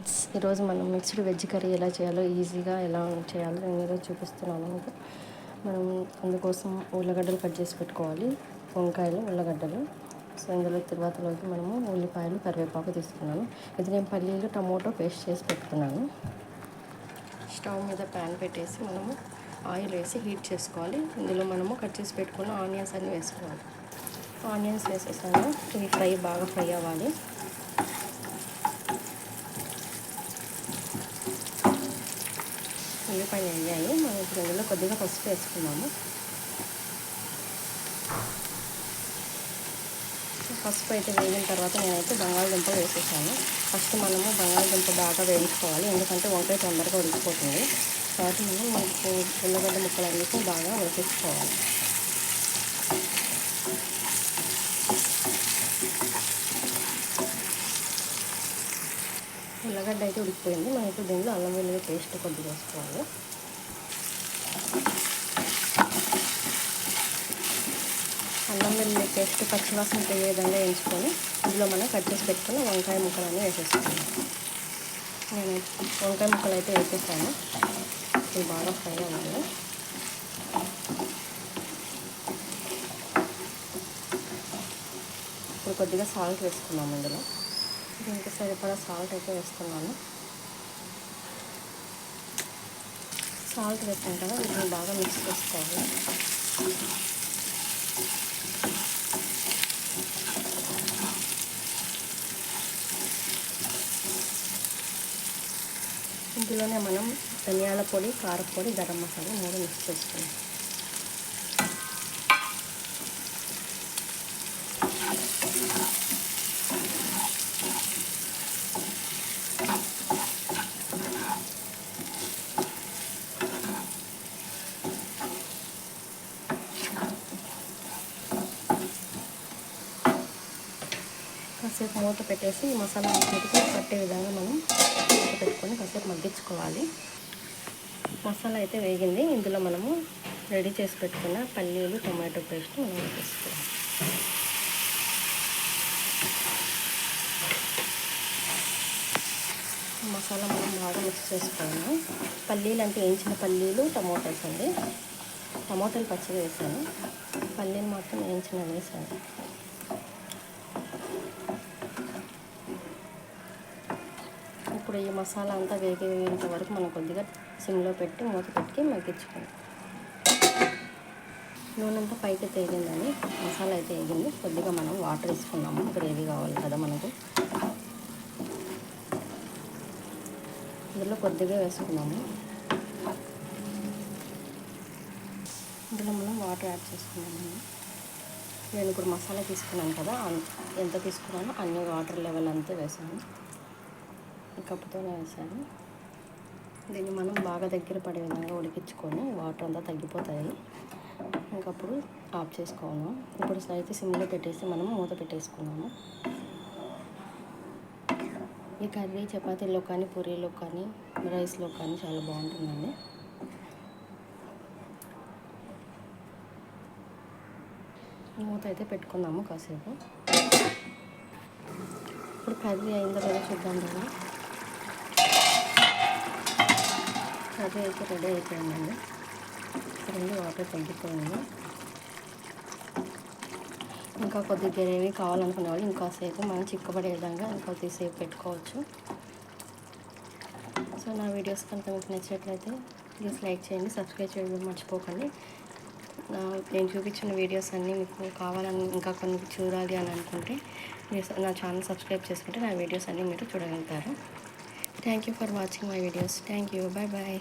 Friends, ఈరోజు మనం mixed veg curry ఎలా చేయాలో ఈజీగా ఎలా చేయాలో నేను ఈరోజు చూపిస్తున్నాను మీకు. మనం అందుకోసం ఉల్లగడ్డలు కట్ చేసి పెట్టుకోవాలి, వంకాయలు, ఉల్లగడ్డలు. సో ఇందులో తర్వాతలోకి మనము ఉల్లిపాయలు, కరివేపాకు తీసుకున్నాను. ఇది నేను పల్లీలు, టమోటో పేస్ట్ చేసి పెట్టుకున్నాను. స్టవ్ మీద ప్యాన్ పెట్టేసి మనము ఆయిల్ వేసి హీట్ చేసుకోవాలి. ఇందులో మనము కట్ చేసి పెట్టుకున్న ఆనియన్స్ అన్నీ వేసుకోవాలి. ఆనియన్స్ వేసేసాను. ఇవి బాగా ఫ్రై అవ్వాలి. ఉల్లిపాయలు వేయాలి. మనం ఇప్పుడు ఇందులో కొద్దిగా పసుపు వేసుకున్నాము. పసుపు అయితే వేగిన తర్వాత నేనైతే బంగాళదుంప వేసేసాను. ఫస్ట్ మనము బంగాళదుంప బాగా వేయించుకోవాలి, ఎందుకంటే వంకాయ తొందరగా ఉడికిపోతుంది. తర్వాత మనకు ఉల్లగడ్డ ముక్కలన్నిటిని బాగా వేసేసుకోవాలి. ఉల్లగడ్డ అయితే ఉడికిపోయింది. మనం ఇప్పుడు దీనిలో అల్లం వెల్లుల్లి పేస్ట్ కొద్దిగా వేసుకోవాలి. అల్లం వెల్లుల్లి పేస్ట్ పచ్చివాసన పోయే విధంగా వేయించుకొని ఇందులో మనం కట్ చేసి పెట్టుకుని వంకాయ ముక్కలన్నీ వేసేసుకోవాలి. నేను వంకాయ ముక్కలు అయితే వేసేసాను. ఇవి బాగా ఫ్రై అవ్వాలి. ఇప్పుడు కొద్దిగా సాల్ట్ వేసుకున్నాము. ఇందులో దీనికి సరిపడా సాల్ట్ అయితే వేస్తున్నాను. సాల్ట్ వేసాం కదా, వీటిని బాగా మిక్స్ చేసుకోవాలి. ఇందులోనే మనం ధనియాల పొడి, కారపొడి, గరం మసాలా 3 మిక్స్ చేసుకున్నాం. కాసేపు మూత పెట్టేసి ఈ మసాలా అన్నిటికీ పట్టే విధంగా మనం మూత పెట్టుకొని కాసేపు మగ్గించుకోవాలి. మసాలా అయితే వేగింది. ఇందులో మనము రెడీ చేసి పెట్టుకున్న పల్లీలు, టమాటో పేస్ట్ మనం వేసుకోవాలి. మసాలా మనం బాగా మిక్స్ చేసుకోవాలి. పల్లీలు అంటే వేయించిన పల్లీలు, టమోటాస్ అండి. టమోటాలు పచ్చిగా వేసాను, పల్లీలు మాత్రం వేయించిన వేసాను. ఇప్పుడు ఈ మసాలా అంతా వేగేంత వరకు మనం కొద్దిగా సిమ్లో పెట్టి మూత పెట్టి మగ్గించుకోవాలి. నూనె అంతా పైకి తేగిందని మసాలా అయితే వేగింది. కొద్దిగా మనం వాటర్ వేసుకున్నాము, గ్రేవీ కావాలి కదా మనకు. ఇందులో కొద్దిగా వేసుకున్నాము. ఇందులో మనం వాటర్ యాడ్ చేసుకున్నాము. నేను ఇప్పుడు మసాలా తీసుకున్నాను కదా, ఎంత తీసుకున్నానో అన్ని వాటర్ లెవెల్ అంతా వేసాను. కప్పుతోనే వేసాను. దీన్ని మనం బాగా దగ్గర పడే విధంగా ఉడికించుకొని వాటర్ అంతా తగ్గిపోతాయి. ఇంకప్పుడు ఆఫ్ చేసుకోను. ఇప్పుడు అయితే సిమ్లో పెట్టేసి మనం మూత పెట్టేసుకున్నాము. ఈ కర్రీ చపాతీలో కానీ, పూరీలో కానీ, రైస్లో కానీ చాలా బాగుంటుందండి. మూత అయితే పెట్టుకున్నాము కాసేపు. ఇప్పుడు కర్రీ అయిందో లేదో చూద్దాం కదా. కర్రీ అయితే రెడీ అయిపోయిందండి. రెండు వాటర్ తగ్గిపోయింది. ఇంకా కొద్ది గ్రేవీ కావాలనుకునే వాళ్ళు ఇంకాసేపు మనం చిక్కబడే విధంగా ఇంకొద్దిసేపు పెట్టుకోవచ్చు. సో నా వీడియోస్ కనుక మీకు నచ్చినట్లయితే ప్లీజ్ లైక్ చేయండి, సబ్స్క్రైబ్ చేయడం మర్చిపోకండి. నేను చూపించిన వీడియోస్ అన్నీ మీకు కావాలని ఇంకా కొన్ని చూడాలి అని అనుకుంటే మీరు నా ఛానల్ సబ్స్క్రైబ్ చేసుకుంటే నా వీడియోస్ అన్నీ మీరు చూడగలుగుతారు. Thank you for watching my videos. Thank you. Bye bye.